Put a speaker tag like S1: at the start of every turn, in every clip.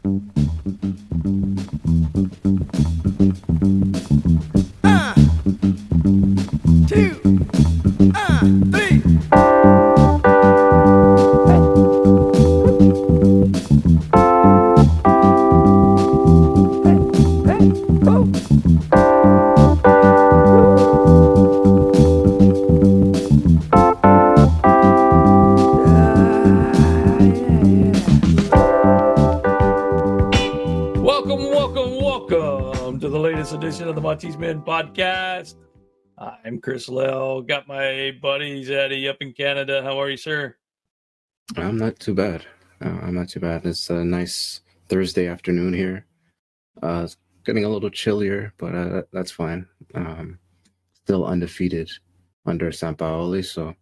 S1: Two, three. Welcome to the latest edition of the Monchi's Men podcast. I'm Chris Lell. Got my buddies Eddie up in Canada. How are you, sir?
S2: I'm not too bad. It's a nice Thursday afternoon here. It's getting a little chillier, but that's fine. Still undefeated under Sampaoli, so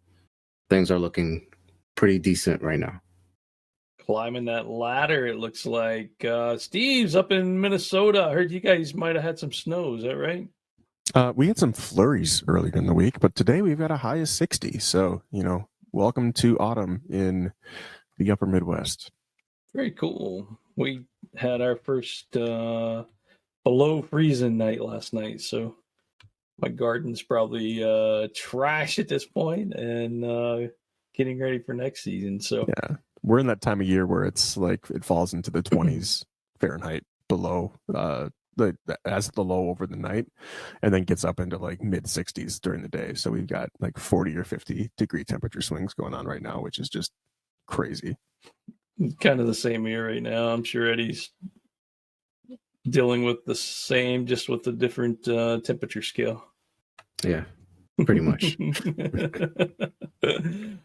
S2: things are looking pretty decent right now.
S1: Climbing that ladder, it looks like. Steve's up in Minnesota. I heard you guys might have had some snow. Is that right?
S3: We had some flurries earlier in the week, but today we've got a high of 60. So, welcome to autumn in the upper Midwest.
S1: Very cool. We had our first below freezing night last night. So my garden's probably trash at this point and getting ready for next season. So
S3: yeah, we're in that time of year where it's like it falls into the 20s Fahrenheit below as the low over the night, and then gets up into like mid 60s during the day. So we've got like 40 or 50 degree temperature swings going on right now, which is just crazy.
S1: Kind of the same here right now. I'm sure Eddie's dealing with the same, just with a different temperature scale.
S2: Yeah, pretty much.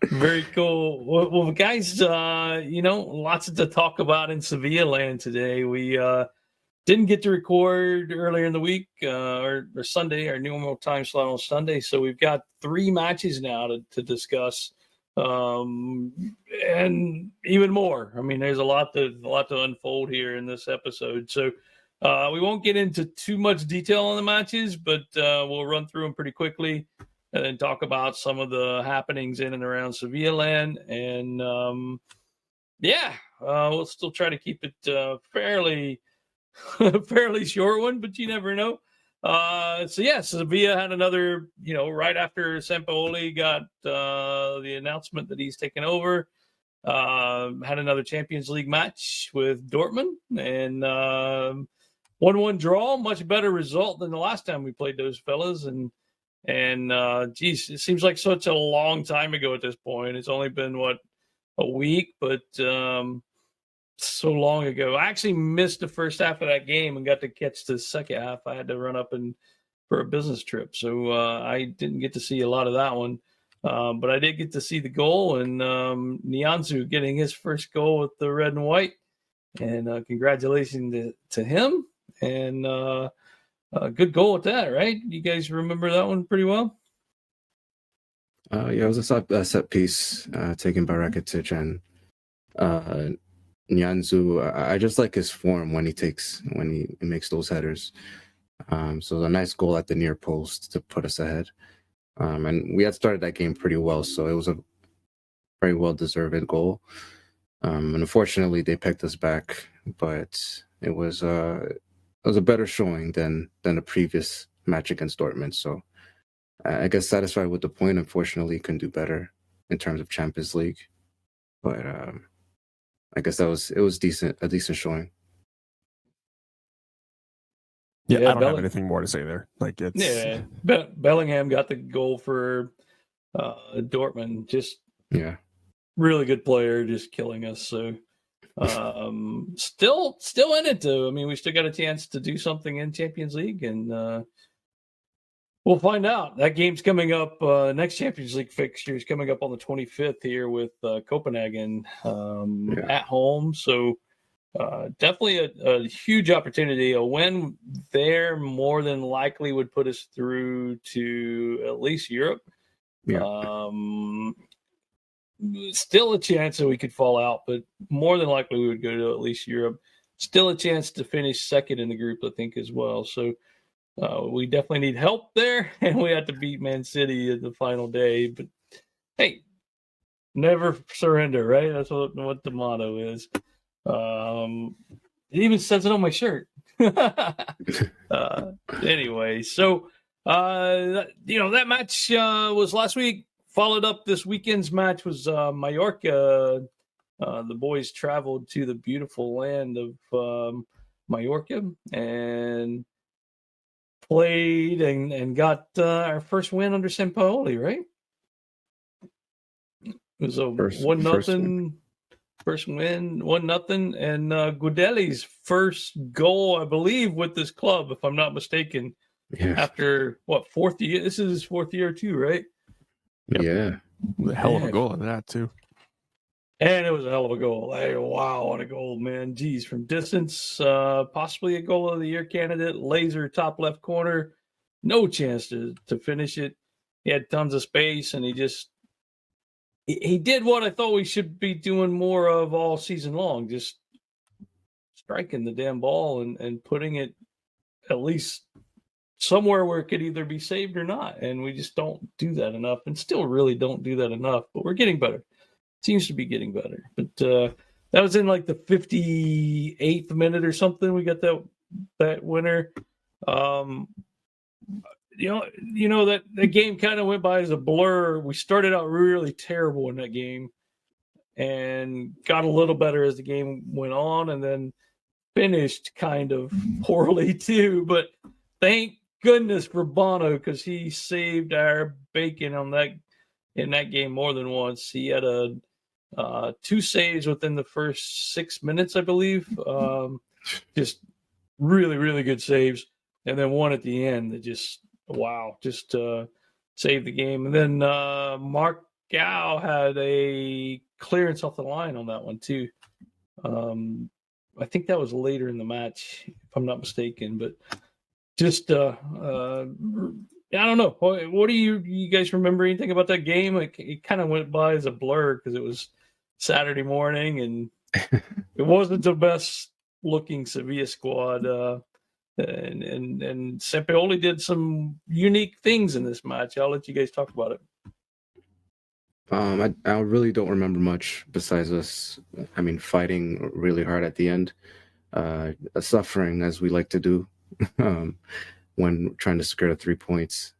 S1: Very cool. Well, guys, lots to talk about in Sevilla land today. We didn't get to record earlier in the week or Sunday, our normal time slot on Sunday. So we've got 3 matches now to discuss, and even more. I mean, there's a lot to unfold here in this episode. So we won't get into too much detail on the matches, but we'll run through them pretty quickly and then talk about some of the happenings in and around Sevilla land. And we'll still try to keep it fairly short one, but you never know. Sevilla had another, right after Sampaoli got the announcement that he's taken over, had another Champions League match with Dortmund and 1-1 draw, much better result than the last time we played those fellas. And geez, it seems like such a long time ago at this point. It's only been a week, but so long ago. I actually missed the first half of that game and got to catch the second half. I had to run up for a business trip, so I didn't get to see a lot of that one. But I did get to see the goal and Nianzou getting his first goal with the red and white. And congratulations to him. And a good goal at that, right? You guys remember that one pretty well?
S2: It was a set piece taken by Rakitic and Nianzou. I just like his form when he makes those headers. So a nice goal at the near post to put us ahead. And we had started that game pretty well, so it was a very well-deserved goal. Unfortunately, they picked us back, but it was a better showing than the previous match against Dortmund. So I guess satisfied with the point. Unfortunately, couldn't do better in terms of Champions League, but I guess it was a decent showing.
S3: Yeah, I don't have anything more to say there.
S1: Bellingham got the goal for Dortmund. Just really good player, just killing us. So still in it though. I mean, we still got a chance to do something in Champions League, and we'll find out. That game's coming up. Next Champions League fixture is coming up on the 25th here with Copenhagen at home. So definitely a huge opportunity. A win there more than likely would put us through to at least Europe. Yeah. Still a chance that we could fall out, but more than likely we would go to at least Europe. Still a chance to finish second in the group, I think, as well. So we definitely need help there, and we have to beat Man City at the final day. But hey, never surrender, right? That's what the motto is. It even says it on my shirt. Anyway, so that match was last week. Followed up this weekend's match was Mallorca. The boys traveled to the beautiful land of Mallorca and played and got our first win under Sampaoli, right? It was a 1-0 first win, 1-0, and Gudeli's first goal, I believe, with this club, if I'm not mistaken.
S2: Yeah.
S1: After fourth year? This is his fourth year too, right?
S3: Yep.
S2: Yeah.
S3: The hell of a goal in that too.
S1: And it was a hell of a goal. Wow, what a goal, man. Geez, from distance, possibly a goal of the year candidate. Laser top left corner. No chance to finish it. He had tons of space, and he did what I thought we should be doing more of all season long, just striking the damn ball and putting it at least somewhere where it could either be saved or not. And we just don't do that enough, and still really don't do that enough, but we're getting better. Seems to be getting better. But that was in like the 58th minute or something. We got that winner. That the game kind of went by as a blur. We started out really terrible in that game and got a little better as the game went on, and then finished kind of poorly too. But thank goodness for Bono, because he saved our bacon in that game more than once. He had two saves within the first 6 minutes, I believe. Just really, really good saves, and then one at the end that just saved the game. And then Mark Gow had a clearance off the line on that one too. I think that was later in the match, if I'm not mistaken. But just I don't know. What do you guys remember anything about that game? It kind of went by as a blur because it was Saturday morning, and it wasn't the best looking Sevilla squad. And Sampaoli did some unique things in this match. I'll let you guys talk about it.
S2: I really don't remember much besides us, fighting really hard at the end, suffering as we like to do when trying to secure the 3 points.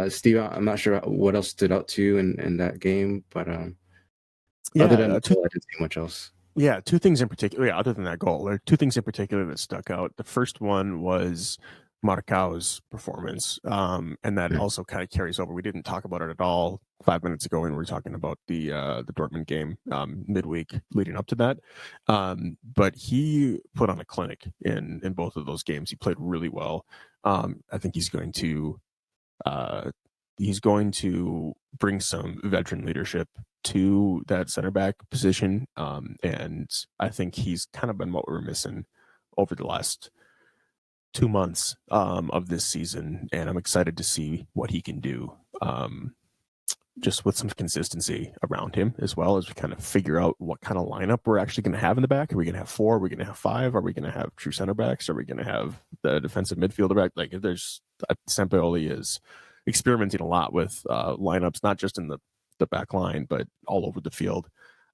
S2: Steve, I'm not sure what else stood out to you in that game, but other than that, I didn't see much else.
S3: Yeah, two things in particular. Yeah, other than that goal, there are two things in particular that stuck out. The first one was Marcao's performance, and that also kind of carries over. We didn't talk about it at all 5 minutes ago when we were talking about the Dortmund game midweek leading up to that. But he put on a clinic in both of those games. He played really well. I think he's going to bring some veteran leadership to that center back position, and I think he's kind of been what we were missing over the last 2 months of this season, and I'm excited to see what he can do, just with some consistency around him, as well as we kind of figure out what kind of lineup we're actually going to have in the back. Are we going to have 4? Are we going to have 5? Are we going to have true center backs? Are we going to have the defensive midfielder back? Like, Sampaoli is experimenting a lot with lineups, not just in the back line, but all over the field.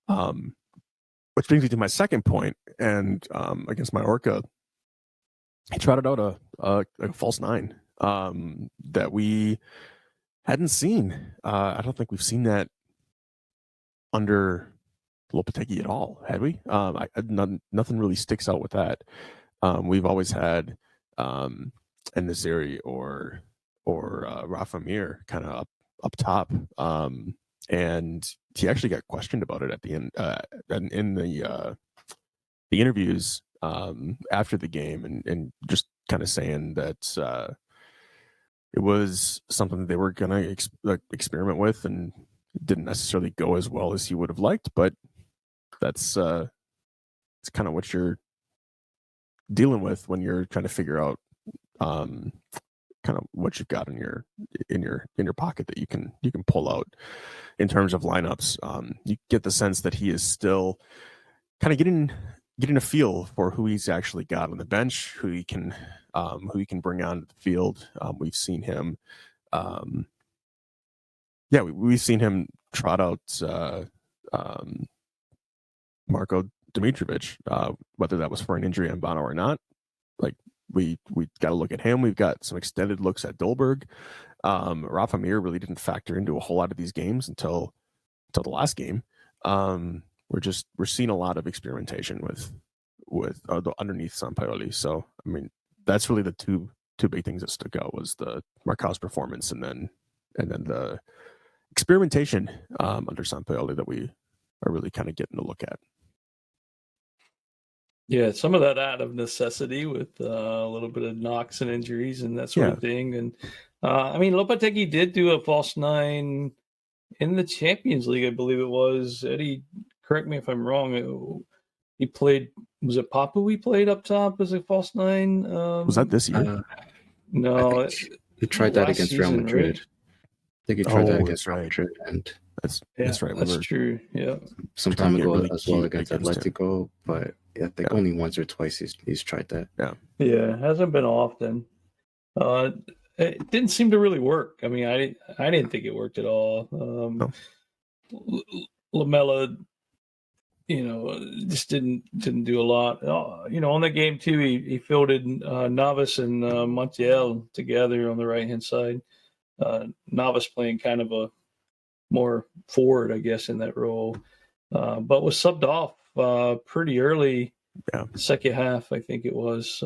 S3: Which brings me to my second point. And against Mallorca, he trotted out a false 9 that we hadn't seen. I don't think we've seen that under Lopetegui at all, had we? Nothing really sticks out with that. We've always had Nesiri or Rafa Mir kind of up top. And he actually got questioned about it at the end, in the interviews after the game, and just kind of saying that it was something that they were going to experiment with, and didn't necessarily go as well as he would have liked. But that's it's kind of what you're dealing with when you're trying to figure out kind of what you've got in your pocket that you can pull out in terms of lineups. You get the sense that he is still kind of getting a feel for who he's actually got on the bench, who he can bring onto the field. We've seen him, we've seen him trot out Marco Dimitrovic, whether that was for an injury on Bono or not. Like we got to look at him. We've got some extended looks at Dolberg. Rafa Mir really didn't factor into a whole lot of these games until the last game. We're seeing a lot of experimentation with underneath Sampaoli. So I mean, that's really the two big things that stuck out was the Marcao's performance and then the experimentation under Sampaoli that we are really kind of getting to look at.
S1: Yeah, some of that out of necessity with a little bit of knocks and injuries and that sort of thing. And I mean, Lopetegui did do a false nine in the Champions League, I believe it was. Eddie, correct me if I'm wrong. He played, was it Papu he played up top as a false nine?
S3: Was that this year?
S1: No.
S2: He tried that against Real Madrid.
S1: Right?
S2: I think he tried that against Real Madrid. And
S3: that's right.
S1: That's true. Yeah.
S2: Some time ago really as well against Atletico, but I think only once or twice he's tried that.
S1: Yeah, hasn't been often. It didn't seem to really work. I mean, I didn't think it worked at all.
S3: No.
S1: Lamela, just didn't do a lot. On that game too, he fielded Navas and Montiel together on the right hand side. Navas playing kind of a more forward, I guess, in that role, but was subbed off pretty early. Second half, I think it was.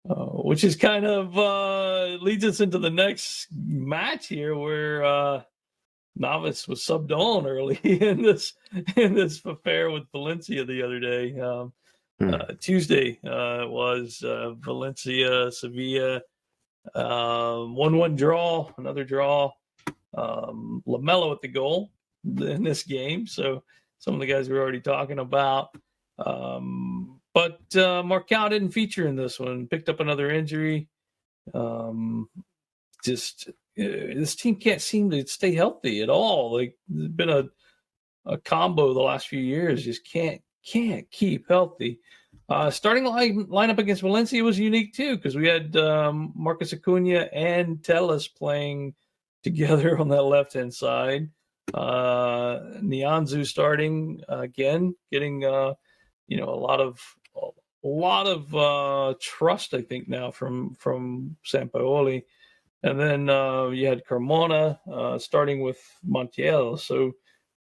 S1: Which is kind of leads us into the next match here, where Navas was subbed on early in this affair with Valencia the other day. Tuesday was Valencia, Sevilla, 1-1 draw, another draw. Lamela at the goal in this game, so some of the guys we were already talking about. But Marcao didn't feature in this one. Picked up another injury. This team can't seem to stay healthy at all. Like, there's been a combo the last few years. Just can't keep healthy. Starting lineup against Valencia was unique too, because we had Marcus Acuna and Telles playing together on that left-hand side. Nianzou starting again, getting a lot of trust, I think, now from Sampaoli. And then you had Carmona starting with Montiel. So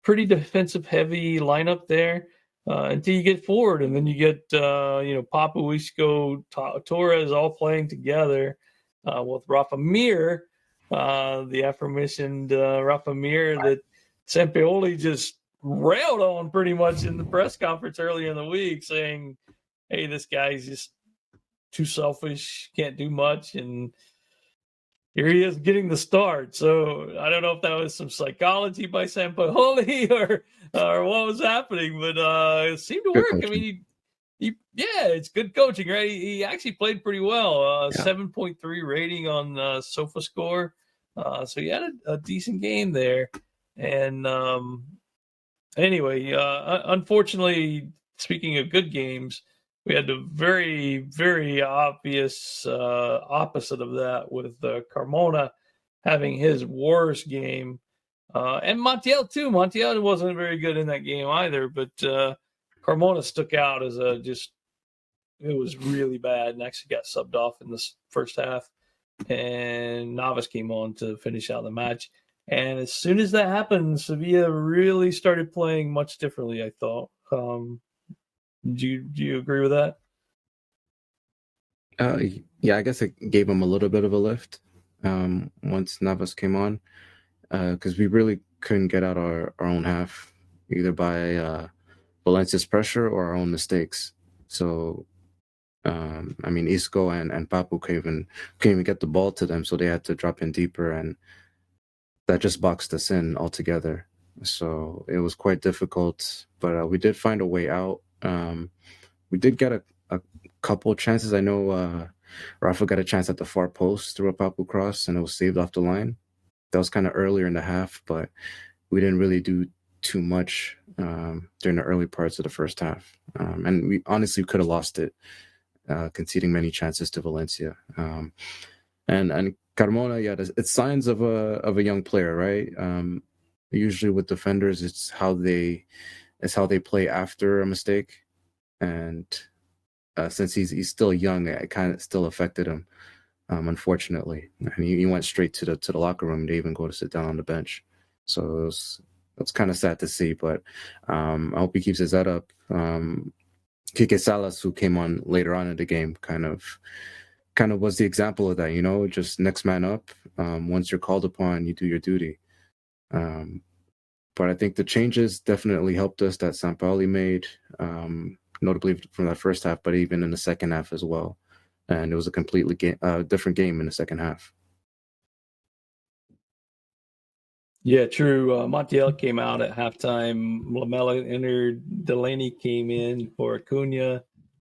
S1: pretty defensive heavy lineup there until you get forward. And then you get, Papu, Isco, Torres all playing together with Rafa Mir, the aforementioned Rafa Mir that Sampaoli just railed on pretty much in the press conference earlier in the week, saying, hey, this guy's just too selfish, can't do much. And here he is getting the start. So I don't know if that was some psychology by Sampaoli or what was happening, but it seemed to work. I mean, it's good coaching, right? He actually played pretty well. 7.3 rating on SofaScore. So he had a decent game there. And anyway, unfortunately, speaking of good games, we had the very, very obvious opposite of that with Carmona having his worst game. And Montiel, too. Montiel wasn't very good in that game either, but Carmona stuck out as it was really bad and actually got subbed off in this first half. And Navas came on to finish out the match. And as soon as that happened, Sevilla really started playing much differently, I thought. Do you agree with that?
S2: Yeah, I guess it gave him a little bit of a lift once Navas came on, because we really couldn't get out our own half, either by Valencia's pressure or our own mistakes. So, I mean, Isco and Papu couldn't even get the ball to them, so they had to drop in deeper, and that just boxed us in altogether. So it was quite difficult, but we did find a way out. We did get a couple chances. I know Rafa got a chance at the far post through a Papu cross, and it was saved off the line. That was kind of earlier in the half, but we didn't really do too much during the early parts of the first half. And we honestly could have lost it, conceding many chances to Valencia. And Carmona, it's signs of a young player, right? Usually with defenders, it's how they is how they play after a mistake, and since he's still young, it kind of still affected him, unfortunately. And he went straight to the locker room. They even go to sit down on the bench. So it was kind of sad to see, but I hope he keeps his head up. Kike Salas, who came on later on in the game, kind of was the example of that. Just next man up. Once you're called upon, you do your duty. But I think the changes definitely helped us that Sampaoli made, notably from that first half, but even in the second half as well. And it was a completely different game in the second half.
S1: Yeah, true. Montiel came out at halftime. Lamela entered. Delaney came in for Acuna.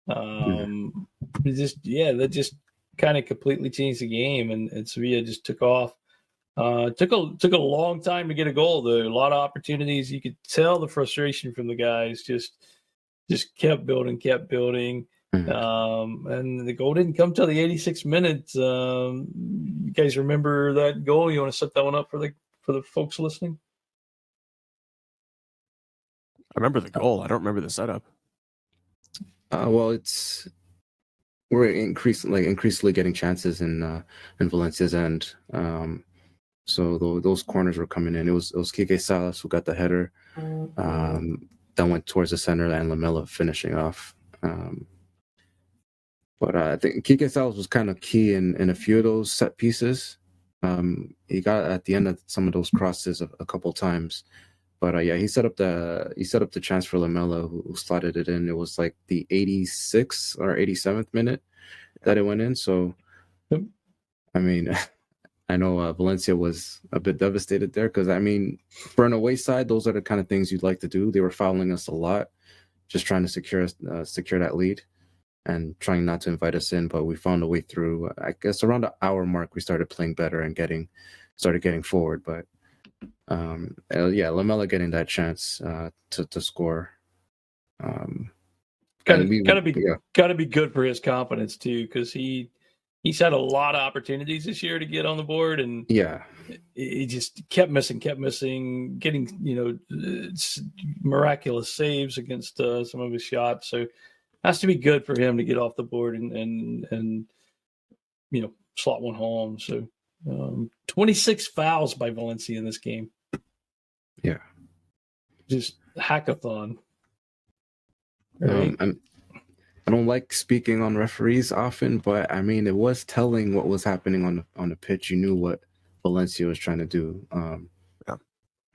S1: That just kind of completely changed the game, and Sevilla just took off. Took a long time to get a goal. There a lot of opportunities. You could tell the frustration from the guys. Just kept building. And the goal didn't come till the 86th minute. You guys remember that goal? You want to set that one up for the folks listening?
S3: I remember the goal. I don't remember the setup.
S2: Well, we're increasingly getting chances in Valencia's end. So those corners were coming in. It was Kike Salas who got the header. That went towards the center, and Lamela finishing off. But I think Kike Salas was kind of key in a few of those set pieces. He got at the end of some of those crosses a couple times. But he set up the chance for Lamela, who slotted it in. It was like the 86th or 87th minute that it went in. So, I mean, I know Valencia was a bit devastated there because, I mean, for an away side, those are the kind of things you'd like to do. They were fouling us a lot, just trying to secure that lead and trying not to invite us in. But we found a way through. I guess around the hour mark, we started playing better and started getting forward. But Lamela getting that chance to score.
S1: Gotta be good for his confidence too, because he's had a lot of opportunities this year to get on the board, and he just kept missing, getting miraculous saves against some of his shots. So has to be good for him to get off the board and slot one home. So 26 fouls by Valencia in this game.
S2: Yeah,
S1: just hackathon. Right?
S2: I don't like speaking on referees often, but I mean, it was telling what was happening on the pitch. You knew what Valencia was trying to do.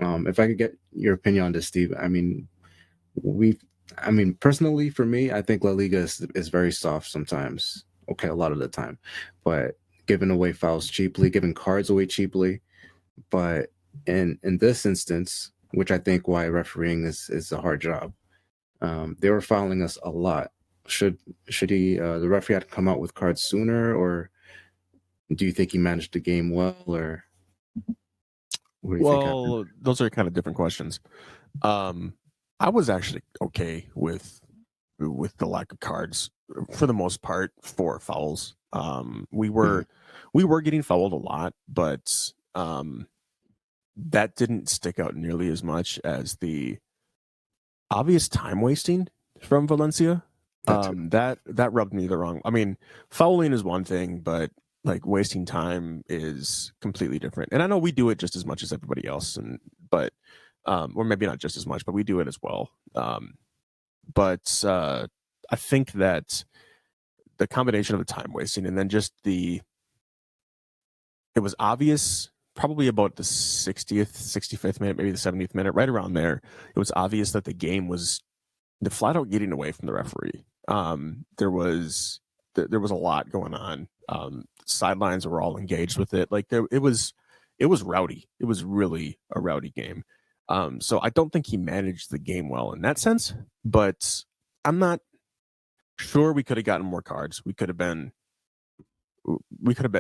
S2: If I could get your opinion on this, Steve, I mean, personally, for me, I think La Liga is very soft sometimes. Okay, a lot of the time, but giving away fouls cheaply, giving cards away cheaply. But in this instance, which I think why refereeing is a hard job, they were fouling us a lot. Should the referee had to come out with cards sooner, or do you think he managed the game well, or what do you think happened?
S3: Those are kind of different questions. I was actually okay with the lack of cards for the most part for fouls. We were getting fouled a lot, but that didn't stick out nearly as much as the obvious time wasting from Valencia. That rubbed me the wrong. I mean, fouling is one thing, but like wasting time is completely different. And I know we do it just as much as everybody else, or maybe not just as much, but we do it as well. But I think that the combination of the time wasting and then just it was obvious probably about the 60th, 65th minute, maybe the 70th minute, right around there. It was obvious that the game was flat out getting away from the referee. There was a lot going on. Sidelines were all engaged with it. Like it was rowdy. It was really a rowdy game. So I don't think he managed the game well in that sense, but I'm not sure we could have gotten more cards. We could have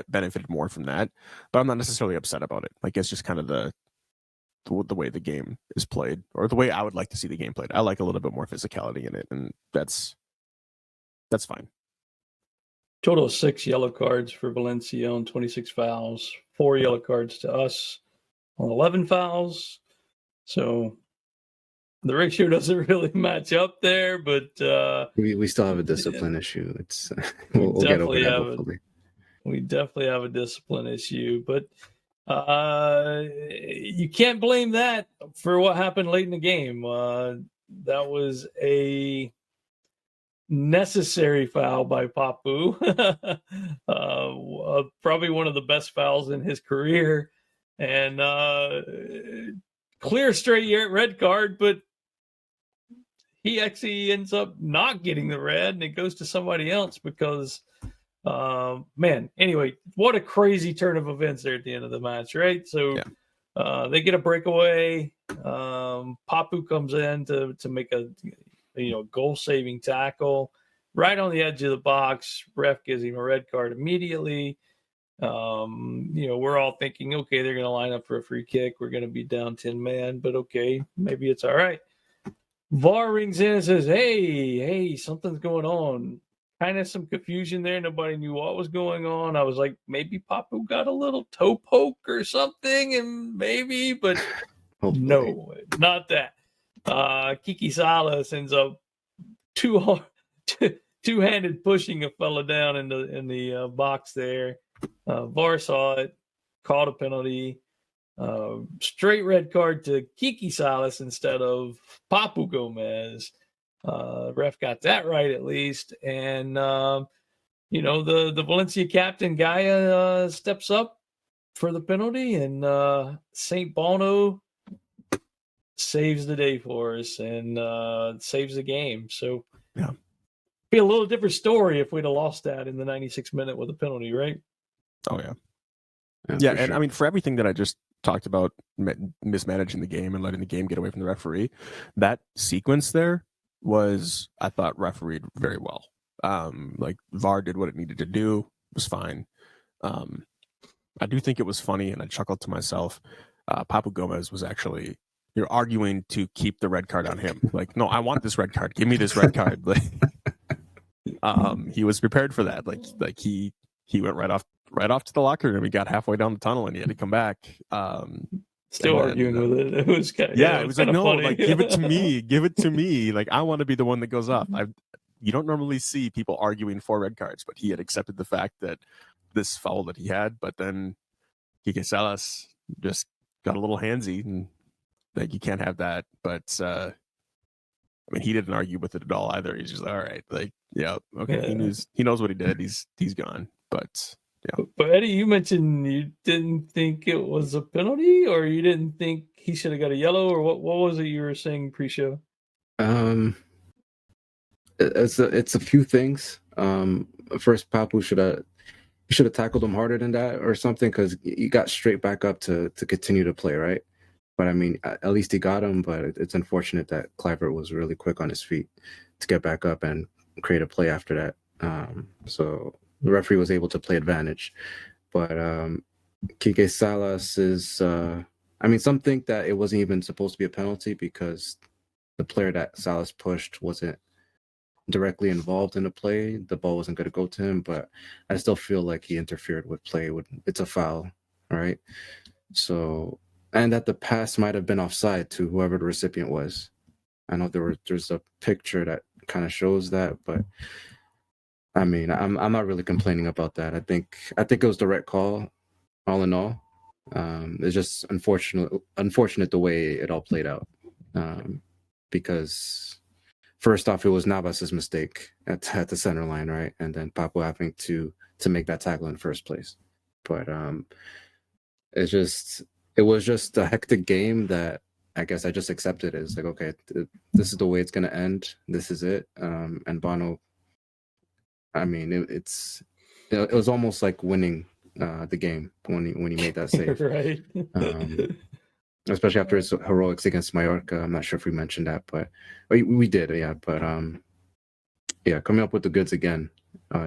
S3: benefited more from that, but I'm not necessarily upset about it. Like it's just kind of the way the game is played, or the way I would like to see the game played. I like a little bit more physicality in it, and that's fine.
S1: Total of 6 yellow cards for Valencia on 26 fouls, 4 yellow cards to us on 11 fouls. So the ratio doesn't really match up there, but
S2: we still have a discipline issue. It's we'll get over that hopefully.
S1: We definitely have a discipline issue, but you can't blame that for what happened late in the game. That was a necessary foul by Papu. Probably one of the best fouls in his career, and clear straight red card, but he actually ends up not getting the red, and it goes to somebody else because, man, anyway, what a crazy turn of events there at the end of the match, right? So they get a breakaway. Papu comes in to make a goal-saving tackle right on the edge of the box. Ref gives him a red card immediately. We're all thinking, okay, they're going to line up for a free kick. We're going to be down 10 man, but okay, maybe it's all right. VAR rings in and says, hey, something's going on. Kind of some confusion there. Nobody knew what was going on. I was like, maybe Papu got a little toe poke or something, and maybe, but no, not that. Kiki Salas ends up two-handed pushing a fella down in the box there. VAR saw it, called a penalty. Straight red card to Kiki Salas instead of Papu Gomez. Ref got that right at least. And, the Valencia captain, Gaia, steps up for the penalty, and St. Bono saves the day for us and saves the game. So, be a little different story if we'd have lost that in the 96th minute with a penalty, right?
S3: Oh, yeah. Yeah, and sure. I mean, for everything that I just talked about, mismanaging the game and letting the game get away from the referee, that sequence there was, I thought, refereed very well. Like VAR did what it needed to do, it was fine. I do think it was funny, and I chuckled to myself. Papu Gomez was actually, you're arguing to keep the red card on him. Like, no, I want this red card. Give me this red card. Like, he was prepared for that. Like he went right off to the locker room. He got halfway down the tunnel and he had to come back.
S1: Still arguing with it. It was kind of,
S3: it was like, no, funny. Like, give it to me. Like, I want to be the one that goes off. You don't normally see people arguing for red cards, but he had accepted the fact that this foul that he had, but then Kike Salas just got a little handsy, and like, you can't have that. But I mean, he didn't argue with it at all either. He's just all right, like, yeah, okay. Yeah. He knows what he did. He's gone. But yeah.
S1: But Eddie, you mentioned you didn't think it was a penalty, or you didn't think he should have got a yellow, or what was it you were saying pre-show?
S2: It's a few things. First, Papu should have tackled him harder than that or something, because he got straight back up to continue to play, right? But I mean, at least he got him. But it's unfortunate that Kluivert was really quick on his feet to get back up and create a play after that. So the referee was able to play advantage. But Kike Salas is, some think that it wasn't even supposed to be a penalty because the player that Salas pushed wasn't directly involved in the play. The ball wasn't going to go to him, but I still feel like he interfered with play. It's a foul, right? So, and that the pass might have been offside to whoever the recipient was. I know there's a picture that kind of shows that, but I mean, I'm not really complaining about that. I think it was the right call, all in all. It's just unfortunate the way it all played out, because first off, it was Navas's mistake at the center line, right, and then Papu having to make that tackle in the first place. But it was just a hectic game that I guess I just accepted. It's like, okay, this is the way it's gonna end. This is it. And Bono, I mean, it was almost like winning the game when he made that save,
S1: right?
S2: Especially after his heroics against Mallorca. I'm not sure if we mentioned that, but we did, yeah. But coming up with the goods again,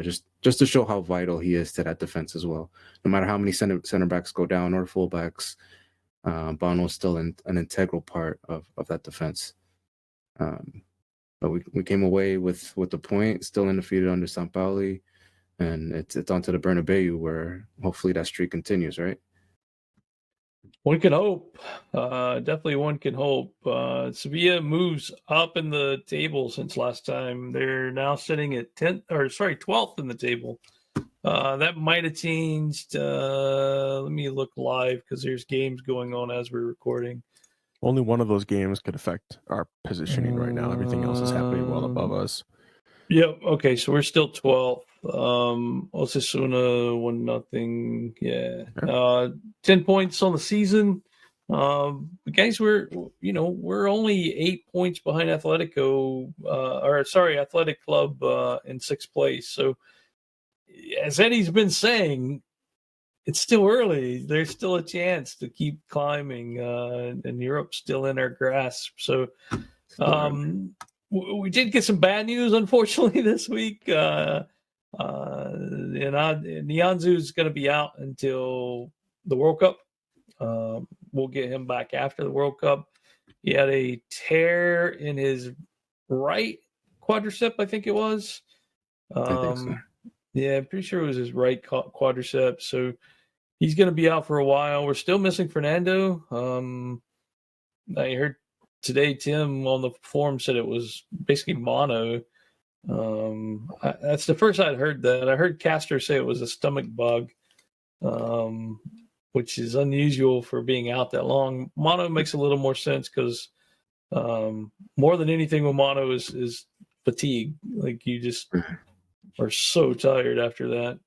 S2: just to show how vital he is to that defense as well. No matter how many center backs go down or fullbacks, Bono is still an integral part of that defense. But we came away with the point, still undefeated under Sampaoli, and it's onto the Bernabeu where hopefully that streak continues, right?
S1: One can hope. Definitely one can hope. Sevilla moves up in the table since last time. They're now sitting at 12th in the table. That might have changed. Let me look live because there's games going on as we're recording.
S3: Only one of those games could affect our positioning right now. Everything else is happening well above us.
S1: Yep. Okay, so we're still 12th. Osasuna 1-0. Yeah. 10 points on the season. Guys, we're only 8 points behind Athletic Club in sixth place. So as Eddie's been saying, it's still early. There's still a chance to keep climbing, and Europe's still in our grasp. So we did get some bad news, unfortunately, this week. Nianzu is going to be out until the World Cup. We'll get him back after the World Cup. He had a tear in his right quadricep, I think it was.
S2: I think so.
S1: Yeah, I'm pretty sure it was his right quadricep. So he's going to be out for a while. We're still missing Fernando. I heard today Tim on the forum said it was basically mono. That's the first I'd heard that. I heard Castor say it was a stomach bug, which is unusual for being out that long. Mono makes a little more sense because more than anything with mono is fatigue. Like you just are so tired after that.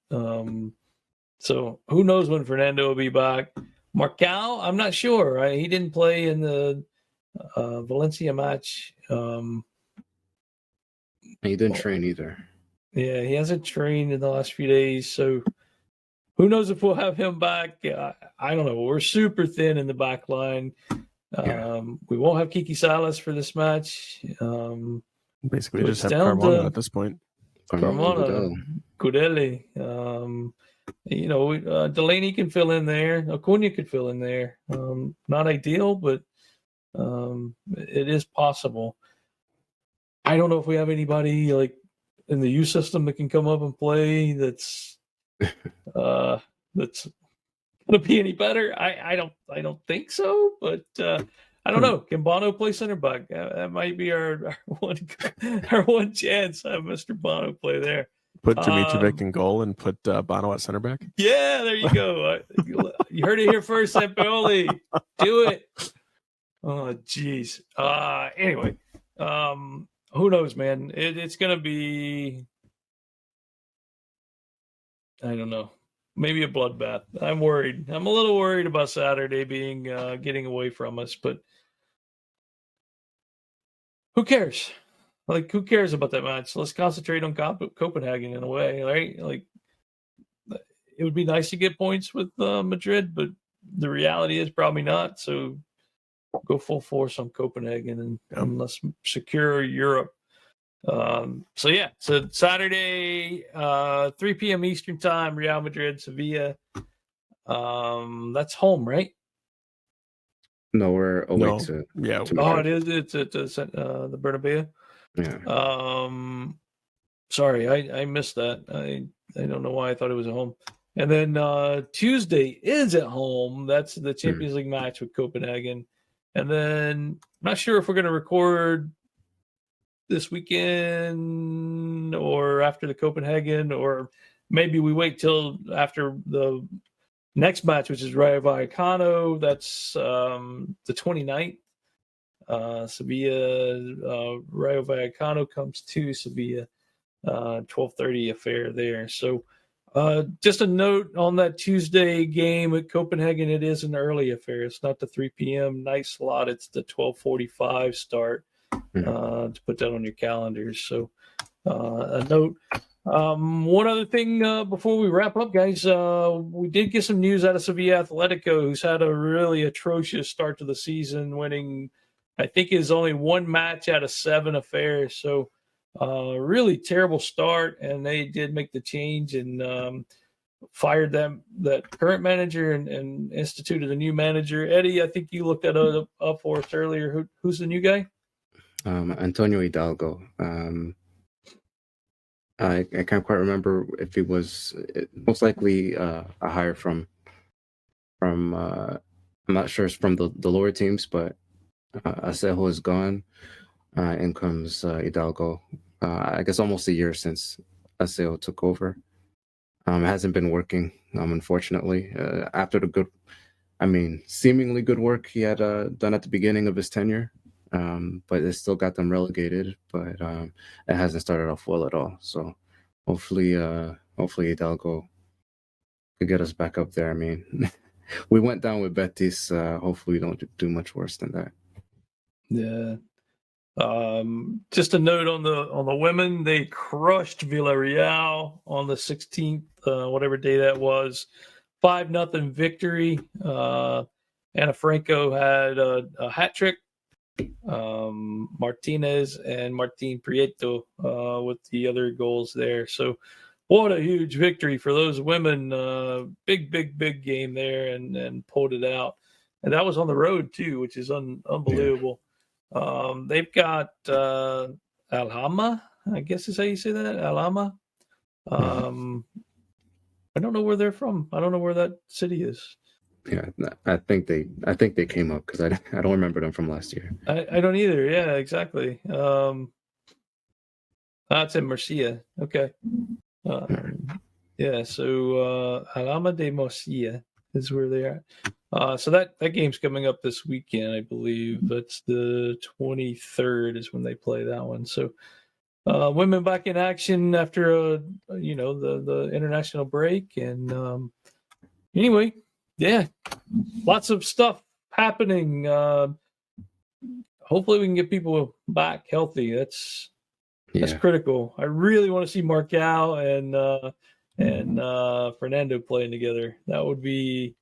S1: So who knows when Fernando will be back? Marcao, I'm not sure. Right? He didn't play in the Valencia match.
S2: He didn't train either.
S1: Yeah, he hasn't trained in the last few days. So who knows if we'll have him back? I don't know. We're super thin in the back line. We won't have Kiki Salas for this match.
S3: Basically, just have Carmona at this point.
S1: Carmona, Kudeli. Delaney can fill in there. Acuna could fill in there. Not ideal, but it is possible. I don't know if we have anybody like in the U system that can come up and play that's going to be any better. I don't think so, but I don't know. Can Bono play center back? That might be our one chance. Have Mr. Bono play there.
S3: Put Dimitrovic in goal and put Bono at center back.
S1: Yeah, there you go. You heard it here first, Sampaoli. Do it. Oh, geez. Anyway, who knows, man? It's going to be, I don't know, maybe a bloodbath. I'm worried. I'm a little worried about Saturday being getting away from us, but who cares? Like, who cares about that match? Let's concentrate on Copenhagen in a way, right? Like, it would be nice to get points with Madrid, but the reality is probably not. So go full force on Copenhagen and let's secure Europe. So Saturday, 3 p.m. Eastern time, Real Madrid, Sevilla. That's home, right?
S2: No, we're away to
S1: it is. It's at the Bernabeu.
S2: Yeah.
S1: Sorry, I missed that. I don't know why I thought it was at home. And then Tuesday is at home. That's the Champions League match with Copenhagen. And then not sure if we're going to record this weekend or after the Copenhagen, or maybe we wait till after the next match, which is Rayo Vallecano. That's the 29th. Sevilla, Rayo Vallecano comes to Sevilla, 12:30 affair there. So just a note on that Tuesday game at Copenhagen, it is an early affair. It's not the 3 p.m. night slot. It's the 12:45 start. To put that on your calendars. So a note. One other thing before we wrap up, guys, we did get some news out of Sevilla Atletico, who's had a really atrocious start to the season, winning, I think, is only one match out of 7 affairs. So really terrible start, and they did make the change and fired that current manager and instituted a new manager. Eddie, I think you looked that up for us earlier. Who's the new guy?
S2: Antonio Hidalgo. I can't quite remember if he was most likely a hire from I'm not sure it's from the lower teams, but Asejo is gone. In comes Hidalgo. I guess almost a year since Asejo took over. It hasn't been working, unfortunately. After the seemingly good work he had done at the beginning of his tenure, but it still got them relegated. But it hasn't started off well at all. So hopefully Hidalgo could get us back up there. I mean, we went down with Betis. Hopefully we don't do much worse than that.
S1: Yeah. Just a note on the women, they crushed Villarreal on the 16th, whatever day that was, 5-0 victory. Ana Franco had a hat trick. Martinez and Martin Prieto with the other goals there. So what a huge victory for those women. Big game there, and pulled it out. And that was on the road too, which is unbelievable. Yeah. They've got Alhama, I guess is how you say that, Alhama. I don't know where they're from. I don't know where that city is.
S2: Yeah, I think they came up because I don't remember them from last year.
S1: I don't either. Yeah, exactly. That's in Murcia. Okay. Yeah, so Alhama de Murcia is where they are. So that game's coming up this weekend, I believe. That's the 23rd is when they play that one. So women back in action after the international break. And anyway, yeah, lots of stuff happening. Hopefully we can get people back healthy. That's critical. I really want to see Marcao and Fernando playing together. That would be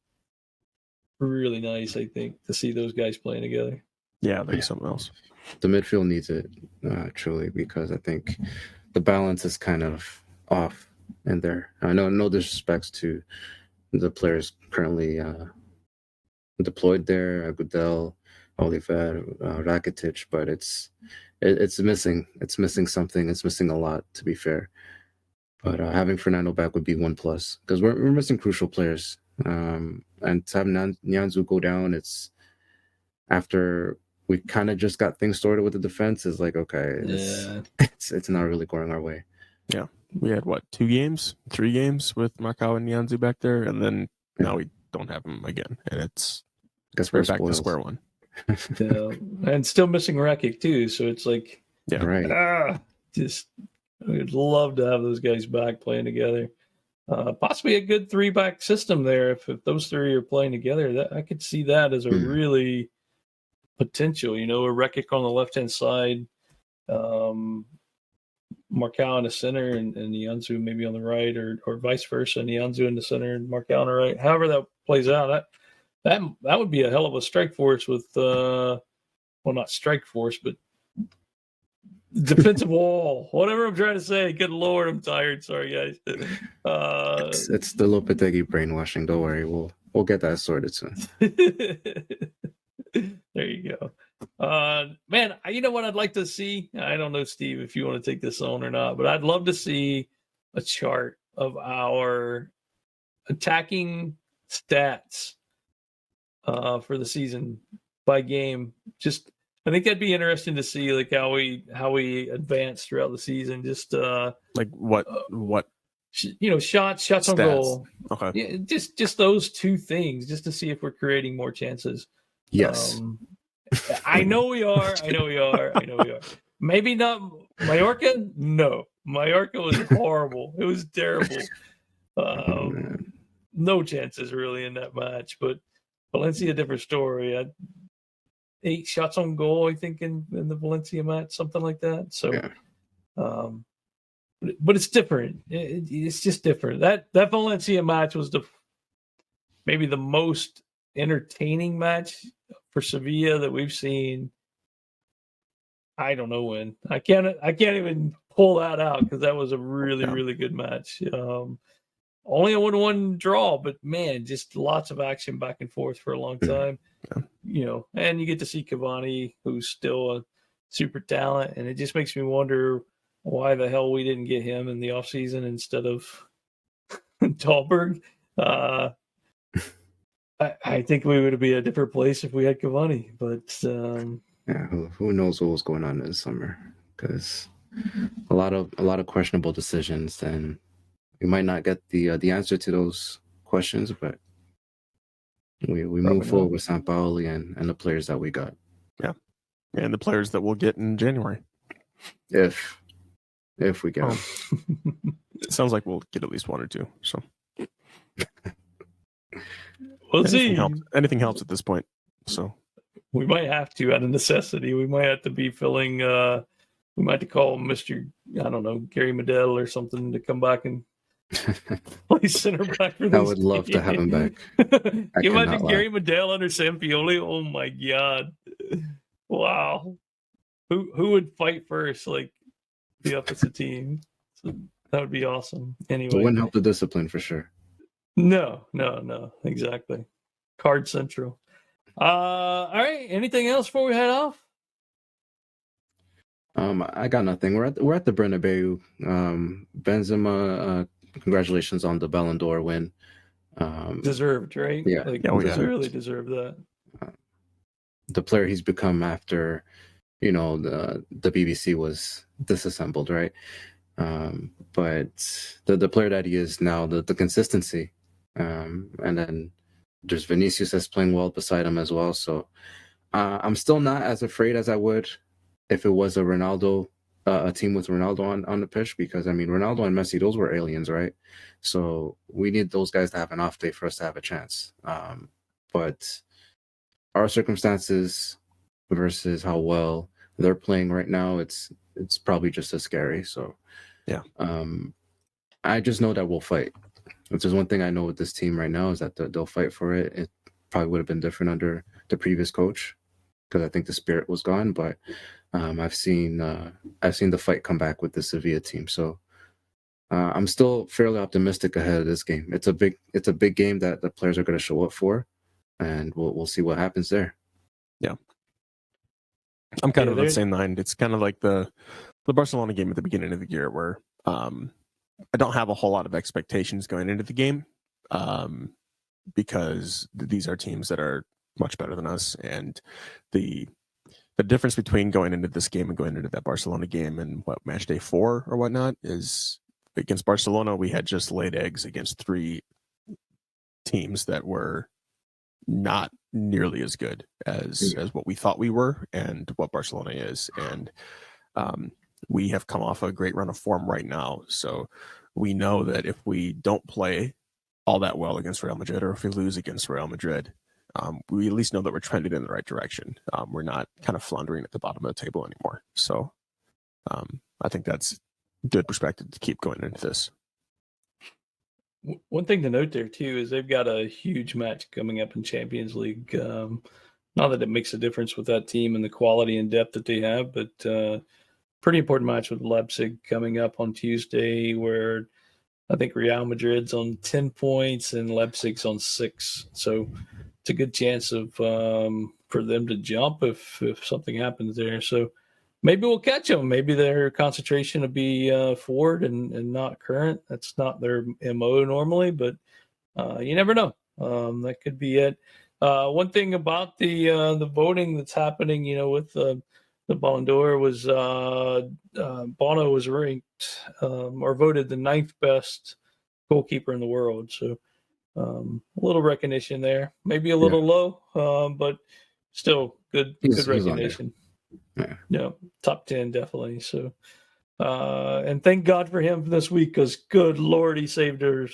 S1: really nice, I think, to see those guys playing together.
S3: Yeah, that'd be something else.
S2: The midfield needs it, truly, because I think the balance is kind of off in there. I know no disrespects to the players currently deployed there, Agudel, Oliver, Rakitic, but it's missing. It's missing something. It's missing a lot, to be fair. But having Fernando back would be one plus, because we're missing crucial players. And to have Nyanzu go down, it's after we kind of just got things sorted with the defense. Is like, okay, it's not really going our way.
S3: Yeah, we had 3 games with Marcao and Nyanzu back there, and then now we don't have them again, and it's we're back to square one.
S1: And still missing Rakic too, so it's like,
S2: yeah, right.
S1: Just we'd love to have those guys back playing together. Possibly a good 3-back system there if those 3 are playing together. That I could see that as a really potential. A Rakic on the left-hand side, Marcao in the center, and Nyanzu maybe on the right, or vice versa. Nyanzu in the center and Marcao on the right. However that plays out, that would be a hell of a strike force with not strike force, but defensive wall. Whatever I'm trying to say. Good Lord, I'm tired. Sorry, guys.
S2: It's the Lopetegui brainwashing. Don't worry, we'll get that sorted soon.
S1: There you go. Man, you know what I'd like to see? I don't know, Steve, if you want to take this on or not, but I'd love to see a chart of our attacking stats for the season by game. Just, I think that'd be interesting to see, like how we advance throughout the season. Just
S3: like what
S1: shots stats on goal.
S3: Okay,
S1: yeah, just those 2 things, just to see if we're creating more chances.
S2: Yes.
S1: I know we are. Maybe not Mallorca. No, Mallorca was horrible. It was terrible. No chances really in that match. But Valencia, different story. 8 shots on goal, I think, in the Valencia match, something like that. So, yeah. But it's different. It's just different. That Valencia match was maybe the most entertaining match for Sevilla that we've seen. I don't know when. I can't even pull that out because that was a really good match. Only a 1-1 draw, but man, just lots of action back and forth for a long time. And you get to see Cavani, who's still a super talent, and it just makes me wonder why the hell we didn't get him in the offseason instead of Dahlberg. I think we would be a different place if we had Cavani, but
S2: Yeah, who knows what was going on this summer? Because a lot of questionable decisions, and we might not get the answer to those questions, but we move forward with Sampaoli and the players that we got.
S3: Yeah, and the players that we'll get in January,
S2: if we get them.
S3: It sounds like we'll get at least one or two. So
S1: we'll see.
S3: Anything helps at this point. So
S1: we might have to, out of necessity. We might have to be filling. We might have to call Mr. I don't know, Gary Medel or something to come back and play center back for this.
S2: I would love to have him back.
S1: Can you imagine Gary Medel under Sampaoli? Oh my god! Wow, who would fight first? Like the opposite team. So that would be awesome. Anyway,
S2: it wouldn't help the discipline for sure.
S1: No, exactly. Card Central. All right. Anything else before we head off?
S2: I got nothing. We're at the Bernabeu. Benzema, congratulations on the Ballon d'Or win.
S1: Deserved, right?
S2: Yeah,
S1: really deserved that.
S2: The player he's become after, the BBC was disassembled, right? But the player that he is now, the consistency, and then there's Vinicius that's playing well beside him as well. So I'm still not as afraid as I would if it was a team with Ronaldo on the pitch, because Ronaldo and Messi, those were aliens, right? So we need those guys to have an off day for us to have a chance. But our circumstances versus how well they're playing right now, it's probably just as scary. So
S3: yeah,
S2: I just know that we'll fight. If there's one thing I know with this team right now is that they'll fight for it. It probably would have been different under the previous coach, because I think the spirit was gone. But I've seen the fight come back with the Sevilla team. So I'm still fairly optimistic ahead of this game. It's a big game that the players are going to show up for, and we'll see what happens there.
S3: Yeah, I'm kind of the same mind. It's kind of like the Barcelona game at the beginning of the year, where I don't have a whole lot of expectations going into the game, because these are teams that are much better than us, and the difference between going into this game and going into that Barcelona game and match day 4 or whatnot is, against Barcelona we had just laid eggs against 3 teams that were not nearly as good as what we thought we were and what Barcelona is, and we have come off a great run of form right now. So we know that if we don't play all that well against Real Madrid, or if we lose against Real Madrid, we at least know that we're trending in the right direction. We're not kind of floundering at the bottom of the table anymore. So I think that's good perspective to keep going into this.
S1: One thing to note there too is they've got a huge match coming up in Champions League. Not that it makes a difference with that team and the quality and depth that they have, but pretty important match with Leipzig coming up on Tuesday, where I think Real Madrid's on 10 points and Leipzig's on 6. So it's a good chance of for them to jump if something happens there. So maybe we'll catch them. Maybe their concentration will be forward and not current. That's not their MO normally, but you never know. That could be it. One thing about the voting that's happening, with the Ballon d'Or was Bono was ranked or voted the 9th best goalkeeper in the world. So a little recognition there, maybe a little low, but still good recognition. Yeah, top 10 definitely. So and thank God for him this week, because good Lord, he saved our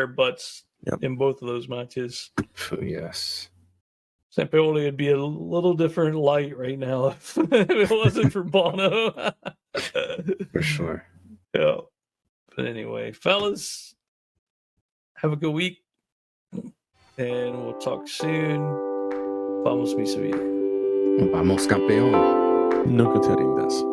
S1: butts in both of those matches.
S2: Yes.
S1: Sampaoli would be a little different light right now if it wasn't for Bono.
S2: For sure.
S1: Yeah. But anyway, fellas, have a good week, and we'll talk soon. Vamos, mi Sevilla.
S2: Vamos, campeón.
S3: Nunca te rindas.